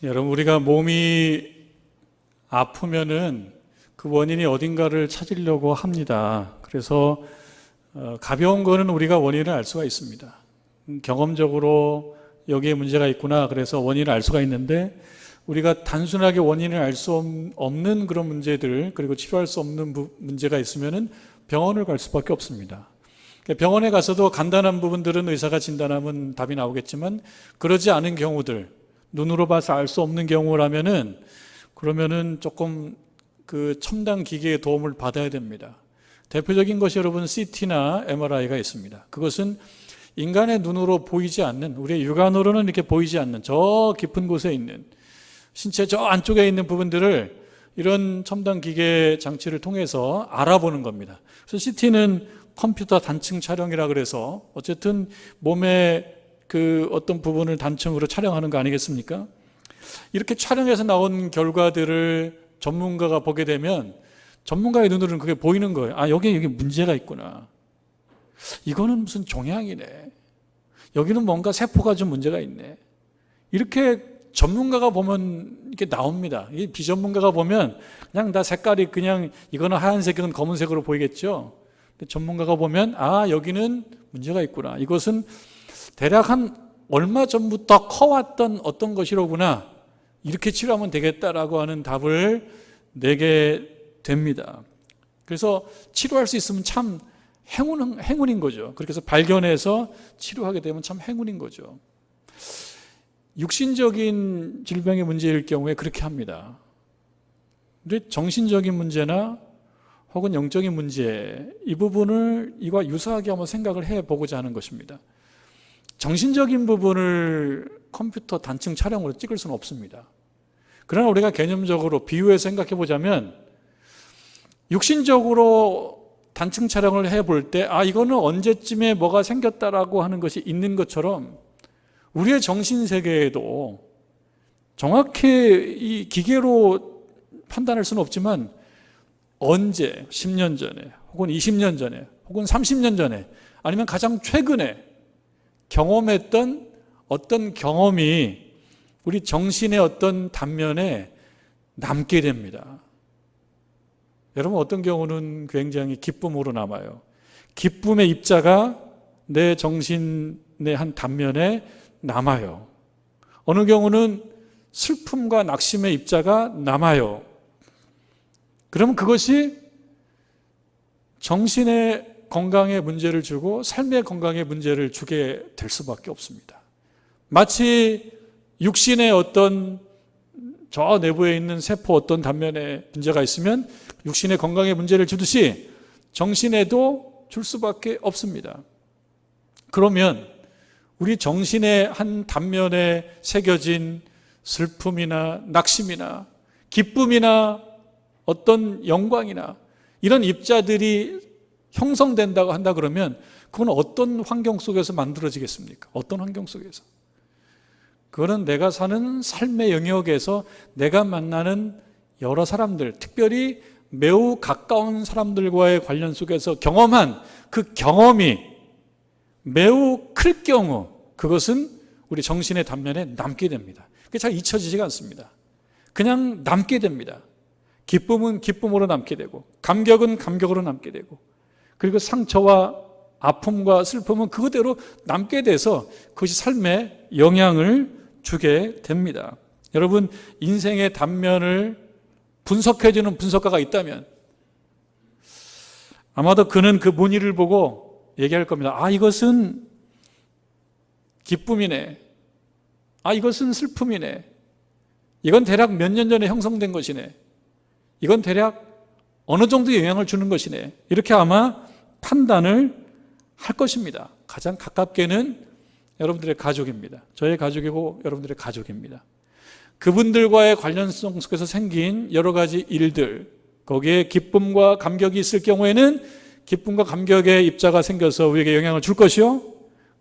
여러분, 우리가 몸이 아프면은 그 원인이 어딘가를 찾으려고 합니다. 그래서 가벼운 거는 우리가 원인을 알 수가 있습니다. 경험적으로 여기에 문제가 있구나, 그래서 원인을 알 수가 있는데, 우리가 단순하게 원인을 알 수 없는 그런 문제들, 그리고 치료할 수 없는 문제가 있으면은 병원을 갈 수밖에 없습니다. 병원에 가서도 간단한 부분들은 의사가 진단하면 답이 나오겠지만, 그러지 않은 경우들, 눈으로 봐서 알 수 없는 경우라면은, 그러면은 조금 그 첨단 기계의 도움을 받아야 됩니다. 대표적인 것이 여러분 CT나 MRI가 있습니다. 그것은 인간의 눈으로 보이지 않는, 우리의 육안으로는 이렇게 보이지 않는 저 깊은 곳에 있는 신체 저 안쪽에 있는 부분들을 이런 첨단 기계 장치를 통해서 알아보는 겁니다. 그래서 CT는 컴퓨터 단층 촬영이라 그래서 어쨌든 몸의 그 어떤 부분을 단층으로 촬영하는 거 아니겠습니까? 이렇게 촬영해서 나온 결과들을 전문가가 보게 되면 전문가의 눈으로는 그게 보이는 거예요. 아, 여기 문제가 있구나. 이거는 무슨 종양이네. 여기는 뭔가 세포가 좀 문제가 있네. 이렇게 전문가가 보면 이게 나옵니다. 비전문가가 보면 그냥 다 색깔이 그냥 이거는 하얀색, 이건 검은색으로 보이겠죠. 근데 전문가가 보면 아, 여기는 문제가 있구나. 이것은 대략 한 얼마 전부터 커왔던 어떤 것이로구나. 이렇게 치료하면 되겠다라고 하는 답을 내게 됩니다. 그래서 치료할 수 있으면 참 행운인 거죠. 그렇게 해서 발견해서 치료하게 되면 참 행운인 거죠. 육신적인 질병의 문제일 경우에 그렇게 합니다. 근데 정신적인 문제나 혹은 영적인 문제, 이 부분을 이와 유사하게 한번 생각을 해보고자 하는 것입니다. 정신적인 부분을 컴퓨터 단층 촬영으로 찍을 수는 없습니다. 그러나 우리가 개념적으로 비유해서 생각해 보자면, 육신적으로 단층 촬영을 해볼 때 아, 이거는 언제쯤에 뭐가 생겼다라고 하는 것이 있는 것처럼 우리의 정신세계에도 정확히 이 기계로 판단할 수는 없지만 언제, 10년 전에 혹은 20년 전에 혹은 30년 전에 아니면 가장 최근에 경험했던 어떤 경험이 우리 정신의 어떤 단면에 남게 됩니다. 여러분, 어떤 경우는 굉장히 기쁨으로 남아요. 기쁨의 입자가 내 정신의 한 단면에 남아요. 어느 경우는 슬픔과 낙심의 입자가 남아요. 그러면 그것이 정신의 건강에 문제를 주고 삶의 건강에 문제를 주게 될 수밖에 없습니다. 마치 육신의 어떤 저 내부에 있는 세포 어떤 단면에 문제가 있으면 육신의 건강에 문제를 주듯이 정신에도 줄 수밖에 없습니다. 그러면 우리 정신의 한 단면에 새겨진 슬픔이나 낙심이나 기쁨이나 어떤 영광이나 이런 입자들이 형성된다고 한다 그러면 그건 어떤 환경 속에서 만들어지겠습니까? 어떤 환경 속에서? 그거는 내가 사는 삶의 영역에서 내가 만나는 여러 사람들, 특별히 매우 가까운 사람들과의 관련 속에서 경험한 그 경험이 매우 클 경우 그것은 우리 정신의 단면에 남게 됩니다. 그게 잘 잊혀지지가 않습니다. 그냥 남게 됩니다. 기쁨은 기쁨으로 남게 되고 감격은 감격으로 남게 되고 그리고 상처와 아픔과 슬픔은 그대로 남게 돼서 그것이 삶에 영향을 주게 됩니다. 여러분, 인생의 단면을 분석해주는 분석가가 있다면 아마도 그는 그 무늬를 보고 얘기할 겁니다. 아, 이것은 기쁨이네. 아, 이것은 슬픔이네. 이건 대략 몇 년 전에 형성된 것이네. 이건 대략 어느 정도 영향을 주는 것이네. 이렇게 아마 판단을 할 것입니다. 가장 가깝게는 여러분들의 가족입니다. 저의 가족이고 여러분들의 가족입니다. 그분들과의 관련성 속에서 생긴 여러 가지 일들, 거기에 기쁨과 감격이 있을 경우에는 기쁨과 감격의 입자가 생겨서 우리에게 영향을 줄 것이요,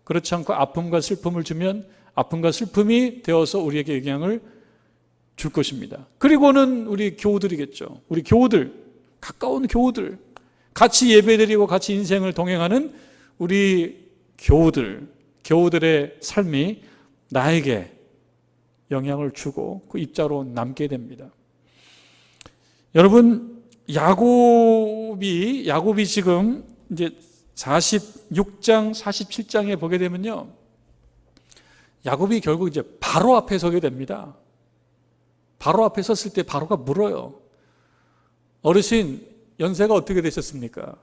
그렇지 않고 아픔과 슬픔을 주면 아픔과 슬픔이 되어서 우리에게 영향을 줄 것입니다. 그리고는 우리 교우들이겠죠. 우리 교우들, 가까운 교우들, 같이 예배드리고 같이 인생을 동행하는 우리 교우들의 삶이 나에게 영향을 주고 그 입자로 남게 됩니다. 여러분, 야곱이 지금 이제 46장, 47장에 보게 되면요, 야곱이 결국 이제 바로 앞에 서게 됩니다. 바로 앞에 섰을 때 바로가 물어요. 어르신, 연세가 어떻게 되셨습니까?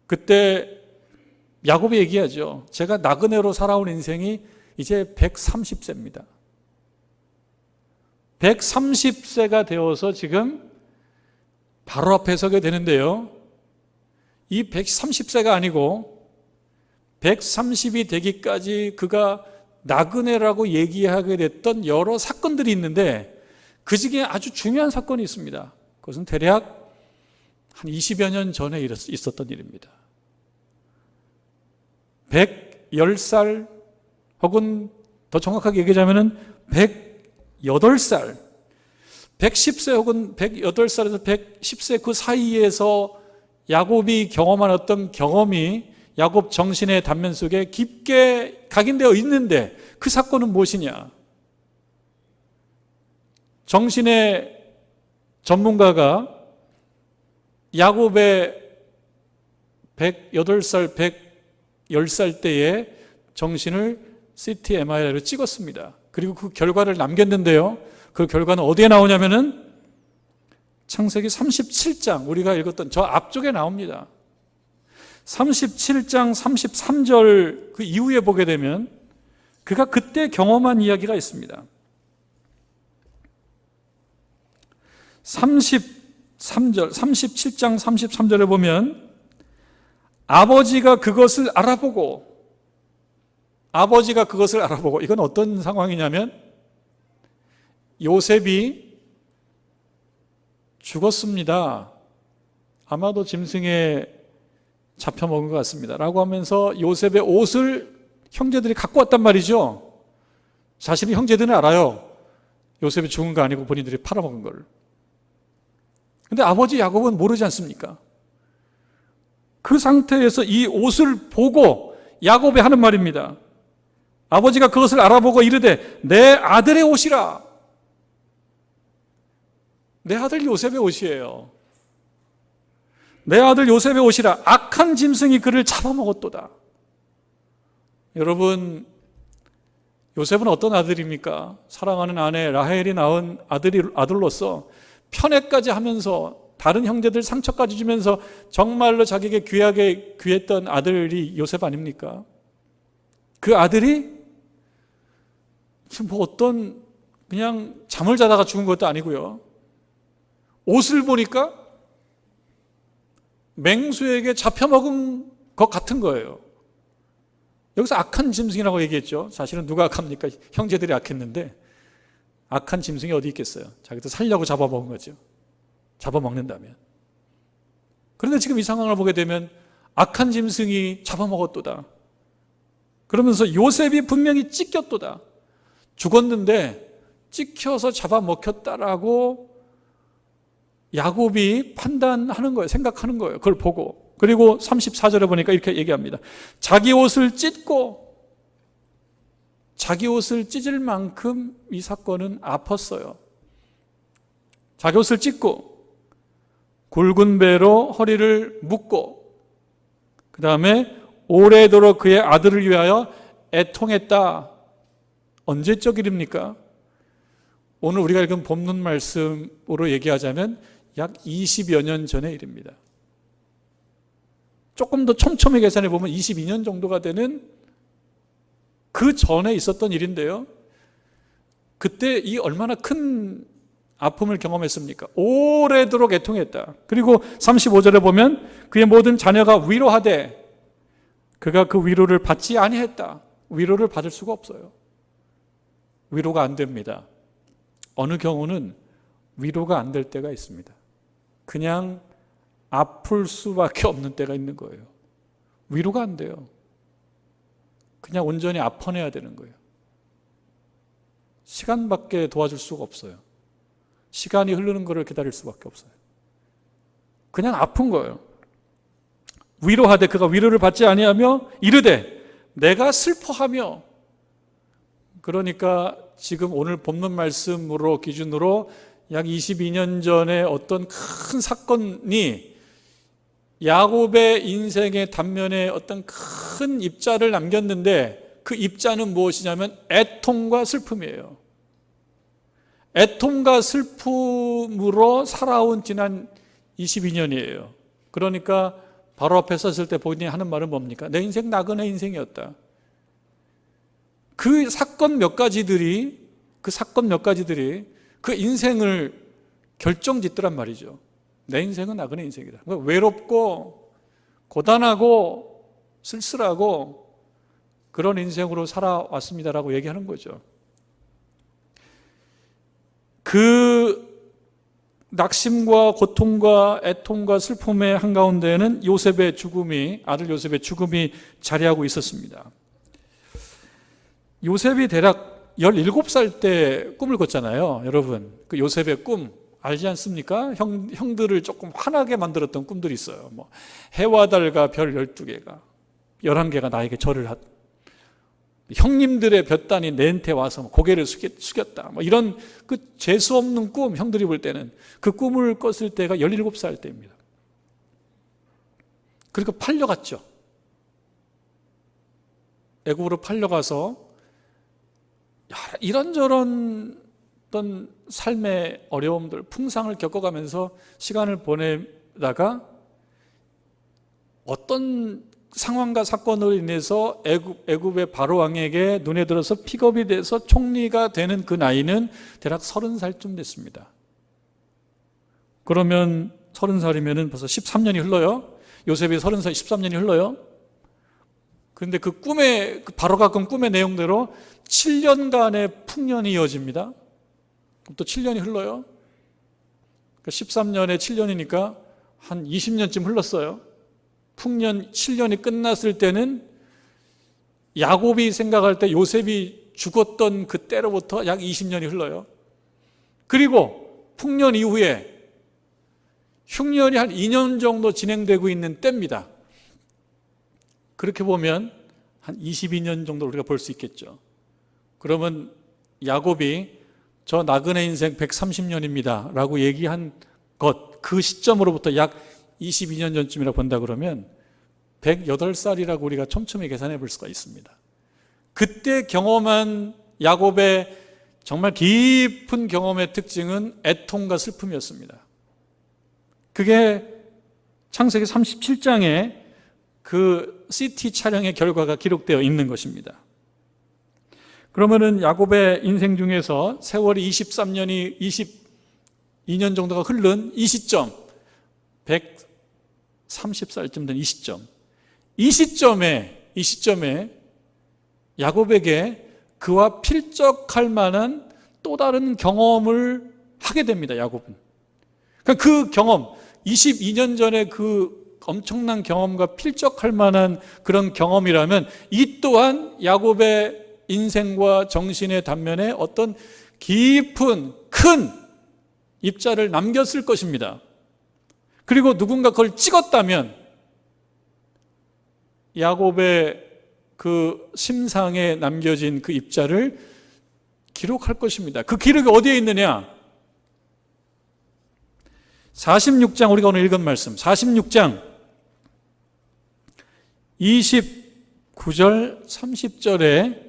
그때 야곱이 얘기하죠. 제가 나그네로 살아온 인생이 이제 130세입니다. 130세가 되어서 지금 바로 앞에 서게 되는데요, 이 130세가 아니고 130이 되기까지 그가 나그네라고 얘기하게 됐던 여러 사건들이 있는데, 그 중에 아주 중요한 사건이 있습니다. 그것은 대략 한 20여 년 전에 있었던 일입니다. 110살 혹은 더 정확하게 얘기하자면 108살, 110세 혹은 108살에서 110세 그 사이에서 야곱이 경험한 어떤 경험이 야곱 정신의 단면 속에 깊게 각인되어 있는데, 그 사건은 무엇이냐? 정신의 전문가가 야곱의 108살, 110살 때의 정신을 CT MRI로 찍었습니다. 그리고 그 결과를 남겼는데요, 그 결과는 어디에 나오냐면은 창세기 37장, 우리가 읽었던 저 앞쪽에 나옵니다. 37장 33절 그 이후에 보게 되면 그가 그때 경험한 이야기가 있습니다. 37장 33절에 보면 아버지가 그것을 알아보고, 이건 어떤 상황이냐면 요셉이 죽었습니다. 아마도 짐승에 잡혀먹은 것 같습니다. 라고 하면서 요셉의 옷을 형제들이 갖고 왔단 말이죠. 자신의 형제들은 알아요. 요셉이 죽은 거 아니고 본인들이 팔아먹은 걸. 근데 아버지 야곱은 모르지 않습니까? 그 상태에서 이 옷을 보고 야곱이 하는 말입니다. 아버지가 그것을 알아보고 이르되 내 아들의 옷이라. 내 아들 요셉의 옷이에요. 내 아들 요셉의 옷이라. 악한 짐승이 그를 잡아먹었도다. 여러분, 요셉은 어떤 아들입니까? 사랑하는 아내 라헬이 낳은 아들로서 편애까지 하면서 다른 형제들 상처까지 주면서 정말로 자기에게 귀하게 귀했던 아들이 요셉 아닙니까? 그 아들이 지금 뭐 어떤 그냥 잠을 자다가 죽은 것도 아니고요, 옷을 보니까 맹수에게 잡혀먹은 것 같은 거예요. 여기서 악한 짐승이라고 얘기했죠. 사실은 누가 악합니까? 형제들이 악했는데 악한 짐승이 어디 있겠어요? 자기도 살려고 잡아먹은 거죠. 잡아먹는다면. 그런데 지금 이 상황을 보게 되면 악한 짐승이 잡아먹었도다. 그러면서 요셉이 분명히 찢겼도다. 죽었는데 찍혀서 잡아먹혔다라고 야곱이 판단하는 거예요. 생각하는 거예요. 그걸 보고. 그리고 34절에 보니까 이렇게 얘기합니다. 자기 옷을 찢고, 자기 옷을 찢을 만큼 이 사건은 아팠어요. 자기 옷을 찢고 굵은 배로 허리를 묶고, 그 다음에 오래도록 그의 아들을 위하여 애통했다. 언제적 일입니까? 오늘 우리가 읽은 본문 말씀으로 얘기하자면 약 20여 년 전의 일입니다. 조금 더 촘촘히 계산해 보면 22년 정도가 되는 그 전에 있었던 일인데요, 그때 이 얼마나 큰 아픔을 경험했습니까? 오래도록 애통했다. 그리고 35절에 보면 그의 모든 자녀가 위로하되 그가 그 위로를 받지 아니했다. 위로를 받을 수가 없어요. 위로가 안 됩니다. 어느 경우는 위로가 안 될 때가 있습니다. 그냥 아플 수밖에 없는 때가 있는 거예요. 위로가 안 돼요. 그냥 온전히 아파내야 되는 거예요. 시간밖에 도와줄 수가 없어요. 시간이 흐르는 것을 기다릴 수밖에 없어요. 그냥 아픈 거예요. 위로하되 그가 위로를 받지 아니하며 이르되 내가 슬퍼하며, 그러니까 지금 오늘 본문 말씀으로 기준으로 약 22년 전에 어떤 큰 사건이 야곱의 인생의 단면에 어떤 큰 입자를 남겼는데, 그 입자는 무엇이냐면 애통과 슬픔이에요. 애통과 슬픔으로 살아온 지난 22년이에요. 그러니까 바로 앞에 섰을 때 본인이 하는 말은 뭡니까? 내 인생 나그네 인생이었다. 그 사건 몇 가지들이 그 인생을 결정짓더란 말이죠. 내 인생은 나그네 인생이다. 외롭고 고단하고 쓸쓸하고 그런 인생으로 살아왔습니다라고 얘기하는 거죠. 그 낙심과 고통과 애통과 슬픔의 한가운데에는 아들 요셉의 죽음이 자리하고 있었습니다. 요셉이 대략 17살 때 꿈을 꿨잖아요. 여러분, 그 요셉의 꿈 알지 않습니까? 형들을 조금 화나게 만들었던 꿈들이 있어요. 해와 달과 별 12개가 11개가 나에게 절을 하다. 형님들의 볕단이 내한테 와서 고개를 숙였다. 이런 그 재수 없는 꿈, 형들이 볼 때는 그 꿈을 꿨을 때가 17살 때입니다. 그러니까 팔려갔죠. 애굽으로 팔려가서 이런저런 어떤 삶의 어려움들, 풍상을 겪어가면서 시간을 보내다가 어떤 상황과 사건으로 인해서 애굽의 바로왕에게 눈에 들어서 픽업이 돼서 총리가 되는 그 나이는 대략 30살쯤 됐습니다. 그러면 30살이면 벌써 13년이 흘러요. 요셉이 30살 13년이 흘러요. 그런데 그 바로가 꾼 꿈의 내용대로 7년간의 풍년이 이어집니다. 또 7년이 흘러요. 13년에 7년이니까 한 20년쯤 흘렀어요. 풍년 7년이 끝났을 때는 야곱이 생각할 때 요셉이 죽었던 그때로부터 약 20년이 흘러요. 그리고 풍년 이후에 흉년이 한 2년 정도 진행되고 있는 때입니다. 그렇게 보면 한 22년 정도 우리가 볼 수 있겠죠. 그러면 야곱이 저 나그네 인생 130년입니다 라고 얘기한 그 시점으로부터 약 22년 전쯤이라고 본다 그러면 108살이라고 우리가 촘촘히 계산해 볼 수가 있습니다. 그때 경험한 야곱의 정말 깊은 경험의 특징은 애통과 슬픔이었습니다. 그게 창세기 37장에 그 CT 촬영의 결과가 기록되어 있는 것입니다. 그러면은 야곱의 인생 중에서 세월이 23년이 22년 정도가 흐른 이 시점, 130살쯤 된 이 시점에 야곱에게 그와 필적할 만한 또 다른 경험을 하게 됩니다. 야곱은. 그 경험, 22년 전에 그 엄청난 경험과 필적할 만한 그런 경험이라면 이 또한 야곱의 인생과 정신의 단면에 어떤 깊은 큰 입자를 남겼을 것입니다. 그리고 누군가 그걸 찍었다면 야곱의 그 심상에 남겨진 그 입자를 기록할 것입니다. 그 기록이 어디에 있느냐? 46장, 우리가 오늘 읽은 말씀 46장 29절 30절에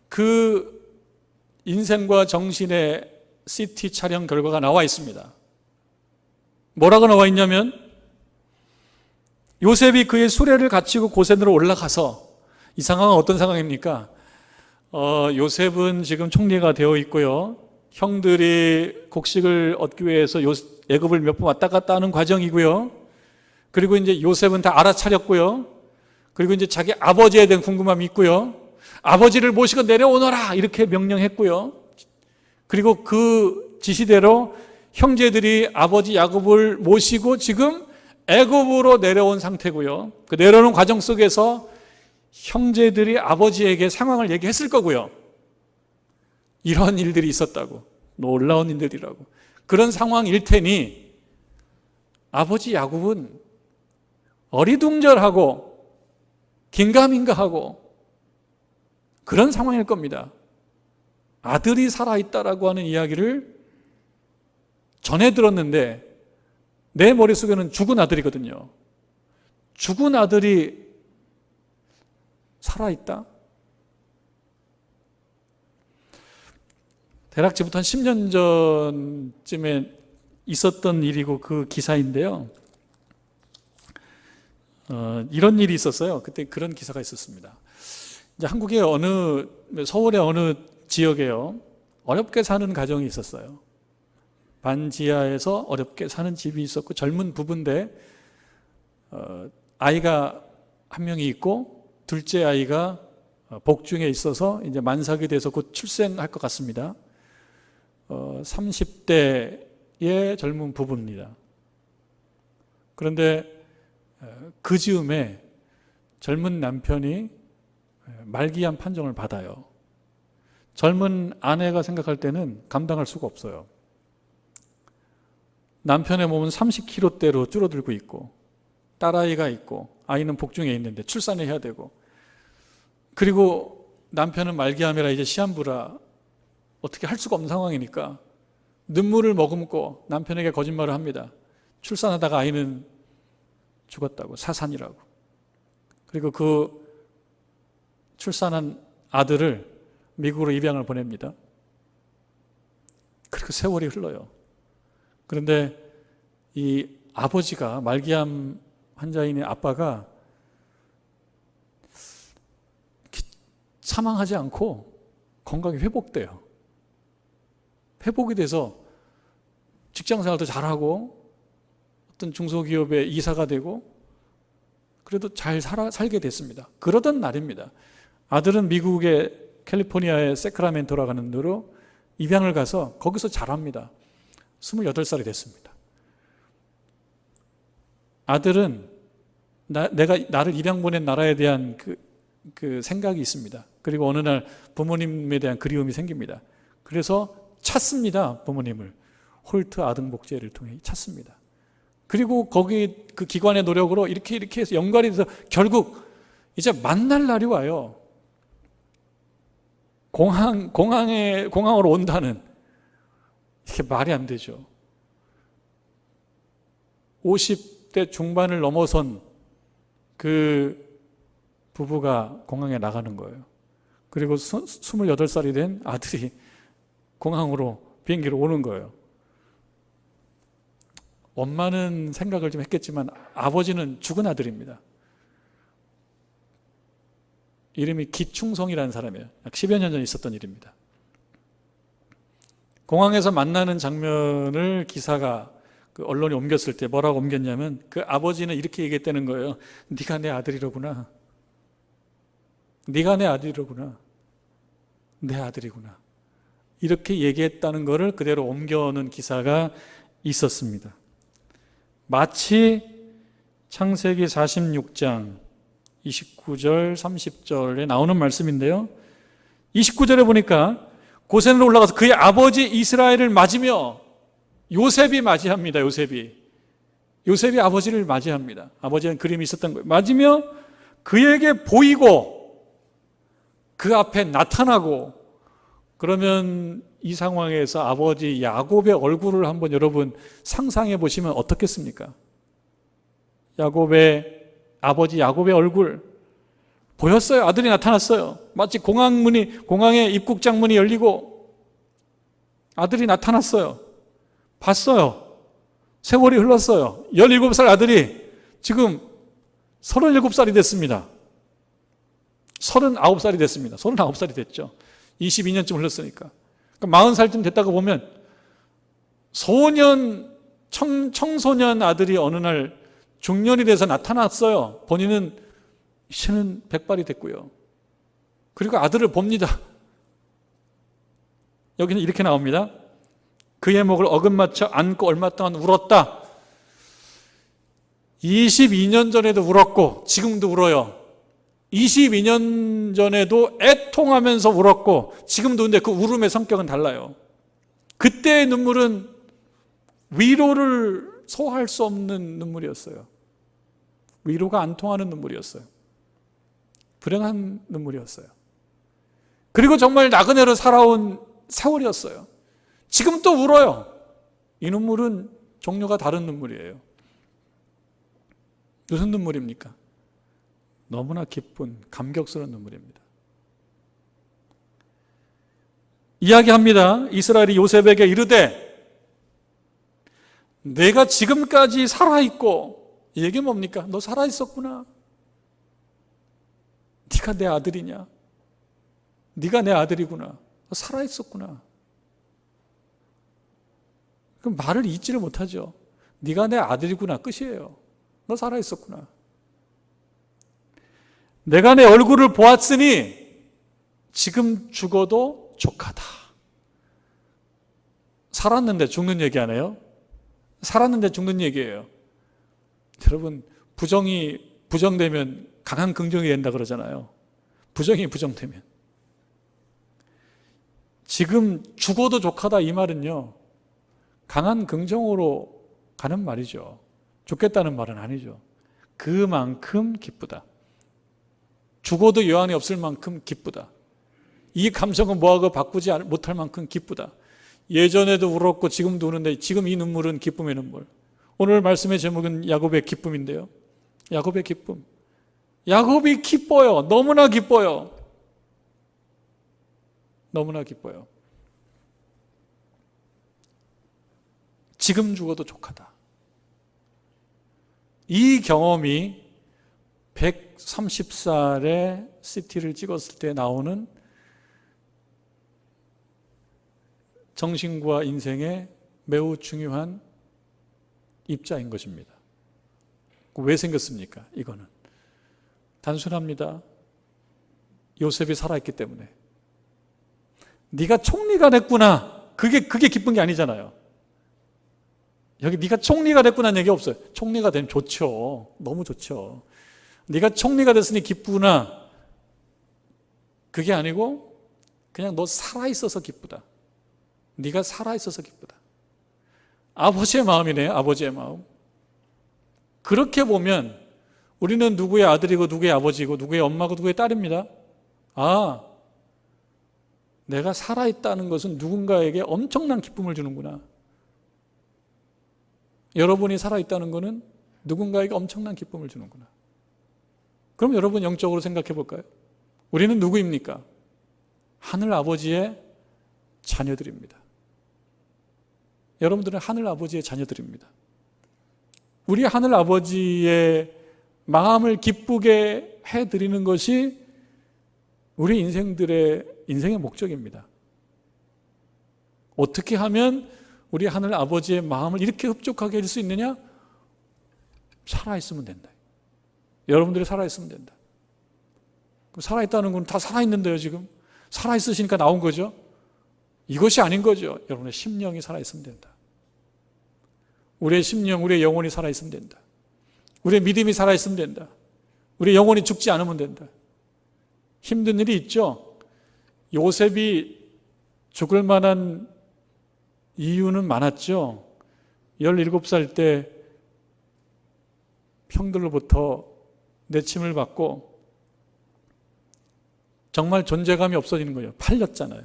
그 인생과 정신의 CT 촬영 결과가 나와 있습니다. 뭐라고 나와 있냐면 요셉이 그의 수레를 갖추고 고센으로 올라가서, 이 상황은 어떤 상황입니까? 요셉은 지금 총리가 되어 있고요. 형들이 곡식을 얻기 위해서 애굽을 몇 번 왔다 갔다 하는 과정이고요. 그리고 이제 요셉은 다 알아차렸고요. 그리고 이제 자기 아버지에 대한 궁금함이 있고요. 아버지를 모시고 내려오너라 이렇게 명령했고요. 그리고 그 지시대로 형제들이 아버지 야곱을 모시고 지금 애굽으로 내려온 상태고요. 그 내려오는 과정 속에서 형제들이 아버지에게 상황을 얘기했을 거고요. 이런 일들이 있었다고, 놀라운 일들이라고. 그런 상황일 테니 아버지 야곱은 어리둥절하고 긴가민가하고 그런 상황일 겁니다. 아들이 살아있다라고 하는 이야기를 전해 들었는데 내 머릿속에는 죽은 아들이거든요. 죽은 아들이 살아있다? 대략 지금부터 한 10년 전쯤에 있었던 일이고 그 기사인데요. 이런 일이 있었어요. 그때 그런 기사가 있었습니다. 이제 한국의 서울의 어느 지역에요. 어렵게 사는 가정이 있었어요. 반지하에서 어렵게 사는 집이 있었고 젊은 부부인데 아이가 한 명이 있고 둘째 아이가 복중에 있어서 이제 만삭이 돼서 곧 출생할 것 같습니다. 30대의 젊은 부부입니다. 그런데 그 즈음에 젊은 남편이 말기암 판정을 받아요. 젊은 아내가 생각할 때는 감당할 수가 없어요. 남편의 몸은 30kg대로 줄어들고 있고 딸아이가 있고 아이는 복중에 있는데 출산을 해야 되고 그리고 남편은 말기암이라 이제 시한부라 어떻게 할 수가 없는 상황이니까 눈물을 머금고 남편에게 거짓말을 합니다. 출산하다가 아이는 죽었다고, 사산이라고. 그리고 그 출산한 아들을 미국으로 입양을 보냅니다. 그리고 세월이 흘러요. 그런데 이 아버지가 말기암 환자인 아빠가 사망하지 않고 건강이 회복돼요. 회복이 돼서 직장생활도 잘하고 어떤 중소기업의 이사가 되고 그래도 잘 살게 됐습니다. 그러던 날입니다. 아들은 미국의 캘리포니아의 세크라멘토라고 하는 데로 입양을 가서 거기서 자랍니다. 28살이 됐습니다. 아들은 내가 나를 입양 보낸 나라에 대한 그 생각이 있습니다. 그리고 어느 날 부모님에 대한 그리움이 생깁니다. 그래서 찾습니다. 부모님을. 홀트 아등복제를 통해 찾습니다. 그리고 거기 그 기관의 노력으로 이렇게 해서 연결이 돼서 결국 이제 만날 날이 와요. 공항으로 온다는 이게 말이 안 되죠. 50대 중반을 넘어선 그 부부가 공항에 나가는 거예요. 그리고 28살이 된 아들이 공항으로 비행기로 오는 거예요. 엄마는 생각을 좀 했겠지만 아버지는 죽은 아들입니다. 이름이 기충성이라는 사람이에요. 약 10여 년 전에 있었던 일입니다. 공항에서 만나는 장면을 기사가 그 언론에 옮겼을 때 뭐라고 옮겼냐면 그 아버지는 이렇게 얘기했다는 거예요. 네가 내 아들이로구나. 네가 내 아들이로구나. 내 아들이구나. 이렇게 얘기했다는 것을 그대로 옮겨오는 기사가 있었습니다. 마치 창세기 46장 29절 30절에 나오는 말씀인데요. 29절에 보니까 고센으로 올라가서 그의 아버지 이스라엘을 맞으며 요셉이 맞이합니다. 요셉이 아버지를 맞이합니다. 아버지는 그림이 있었던 거예요. 맞으며 그에게 보이고 그 앞에 나타나고 그러면 이 상황에서 아버지 야곱의 얼굴을 한번 여러분 상상해 보시면 어떻겠습니까? 아버지 야곱의 얼굴 보였어요. 아들이 나타났어요. 마치 공항의 입국장 문이 열리고 아들이 나타났어요. 봤어요. 세월이 흘렀어요. 17살 아들이 지금 37살이 됐습니다. 39살이 됐습니다. 39살이 됐죠. 22년쯤 흘렀으니까. 그러니까 40살쯤 됐다고 보면 청소년 아들이 어느 날 중년이 돼서 나타났어요. 본인은 이제는 백발이 됐고요. 그리고 아들을 봅니다. 여기는 이렇게 나옵니다. 그의 목을 어긋맞춰 안고 얼마 동안 울었다. 22년 전에도 울었고 지금도 울어요. 22년 전에도 애통하면서 울었고 지금도 근데 그 울음의 성격은 달라요. 그때의 눈물은 위로를 소화할 수 없는 눈물이었어요. 위로가 안 통하는 눈물이었어요. 불행한 눈물이었어요. 그리고 정말 나그네로 살아온 세월이었어요. 지금 또 울어요. 이 눈물은 종류가 다른 눈물이에요. 무슨 눈물입니까? 너무나 기쁜 감격스러운 눈물입니다. 이야기합니다. 이스라엘이 요셉에게 이르되 내가 지금까지 살아있고, 이 얘기 뭡니까? 너 살아있었구나. 네가 내 아들이냐? 네가 내 아들이구나. 너 살아있었구나. 그럼 말을 잊지를 못하죠. 네가 내 아들이구나 끝이에요. 너 살아있었구나. 내가 내 얼굴을 보았으니 지금 죽어도 족하다. 살았는데 죽는 얘기 안 해요? 살았는데 죽는 얘기예요. 여러분, 부정되면 강한 긍정이 된다 그러잖아요. 부정이 부정되면. 지금 죽어도 족하다 이 말은요, 강한 긍정으로 가는 말이죠. 죽겠다는 말은 아니죠. 그만큼 기쁘다. 죽어도 여한이 없을 만큼 기쁘다. 이 감정은 뭐하고 바꾸지 못할 만큼 기쁘다. 예전에도 울었고 지금도 우는데 지금 이 눈물은 기쁨의 눈물. 오늘 말씀의 제목은 야곱의 기쁨인데요. 야곱의 기쁨. 야곱이 기뻐요. 너무나 기뻐요. 너무나 기뻐요. 지금 죽어도 족하다. 이 경험이 130살에 CT를 찍었을 때 나오는 정신과 인생의 매우 중요한 입자인 것입니다. 왜 생겼습니까? 이거는 단순합니다. 요셉이 살아있기 때문에. 네가 총리가 됐구나. 그게 기쁜 게 아니잖아요. 여기 네가 총리가 됐구나는 얘기 없어요. 총리가 되면 좋죠. 너무 좋죠. 네가 총리가 됐으니 기쁘구나. 그게 아니고 그냥 너 살아있어서 기쁘다. 네가 살아있어서 기쁘다. 아버지의 마음이네요. 아버지의 마음. 그렇게 보면 우리는 누구의 아들이고 누구의 아버지고 누구의 엄마고 누구의 딸입니다. 아, 내가 살아있다는 것은 누군가에게 엄청난 기쁨을 주는구나. 여러분이 살아있다는 것은 누군가에게 엄청난 기쁨을 주는구나. 그럼 여러분 영적으로 생각해 볼까요? 우리는 누구입니까? 하늘 아버지의 자녀들입니다. 여러분들은 하늘 아버지의 자녀들입니다. 우리 하늘 아버지의 마음을 기쁘게 해드리는 것이 우리 인생의 목적입니다. 어떻게 하면 우리 하늘 아버지의 마음을 이렇게 흡족하게 해줄 수 있느냐? 살아있으면 된다. 여러분들이 살아있으면 된다. 그럼 살아있다는 건 다 살아있는데요, 지금. 살아있으시니까 나온 거죠? 이것이 아닌 거죠. 여러분의 심령이 살아있으면 된다. 우리의 심령, 우리의 영혼이 살아있으면 된다. 우리의 믿음이 살아있으면 된다. 우리의 영혼이 죽지 않으면 된다. 힘든 일이 있죠? 요셉이 죽을 만한 이유는 많았죠. 17살 때 형들로부터 내침을 받고 정말 존재감이 없어지는 거예요. 팔렸잖아요.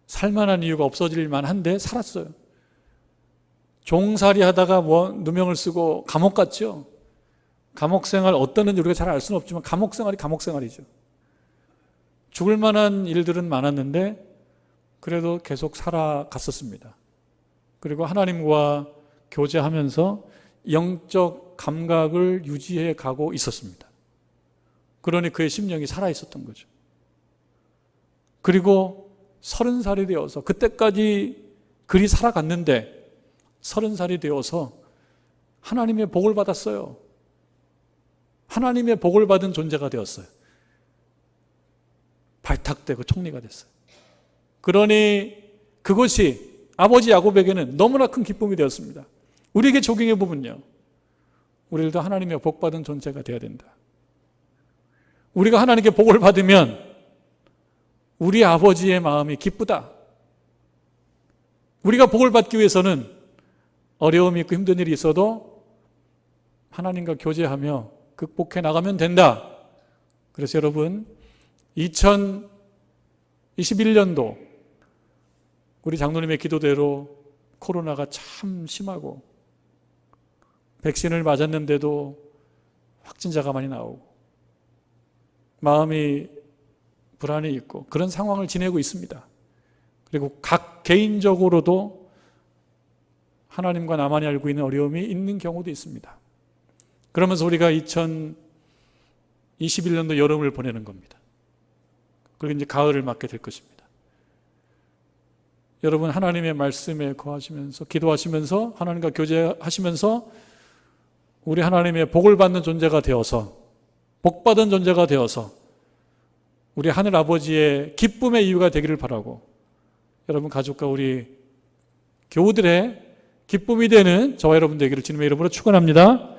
살만한 이유가 없어질 만한데 살았어요. 종살이 하다가 누명을 쓰고 감옥 갔죠. 감옥 생활 어떠는지 우리가 잘 알 수는 없지만 감옥 생활이 감옥 생활이죠. 죽을 만한 일들은 많았는데 그래도 계속 살아갔었습니다. 그리고 하나님과 교제하면서 영적 감각을 유지해 가고 있었습니다. 그러니 그의 심령이 살아있었던 거죠. 그리고 30살이 되어서 그때까지 그리 살아갔는데 30살이 되어서 하나님의 복을 받았어요. 하나님의 복을 받은 존재가 되었어요. 발탁되고 총리가 됐어요. 그러니 그것이 아버지 야곱에게는 너무나 큰 기쁨이 되었습니다. 우리에게 적용해 보면요, 우리들도 하나님의 복 받은 존재가 되어야 된다. 우리가 하나님께 복을 받으면 우리 아버지의 마음이 기쁘다. 우리가 복을 받기 위해서는 어려움이 있고 힘든 일이 있어도 하나님과 교제하며 극복해 나가면 된다. 그래서 여러분, 2021년도 우리 장로님의 기도대로 코로나가 참 심하고 백신을 맞았는데도 확진자가 많이 나오고 마음이 불안이 있고 그런 상황을 지내고 있습니다. 그리고 각 개인적으로도 하나님과 나만이 알고 있는 어려움이 있는 경우도 있습니다. 그러면서 우리가 2021년도 여름을 보내는 겁니다. 그리고 이제 가을을 맞게 될 것입니다. 여러분 하나님의 말씀에 거하시면서 기도하시면서 하나님과 교제하시면서 우리 하나님의 복을 받는 존재가 되어서 복받은 존재가 되어서 우리 하늘 아버지의 기쁨의 이유가 되기를 바라고 여러분 가족과 우리 교우들의 기쁨이 되는 저와 여러분 되기를 주님의 이름으로 축원합니다.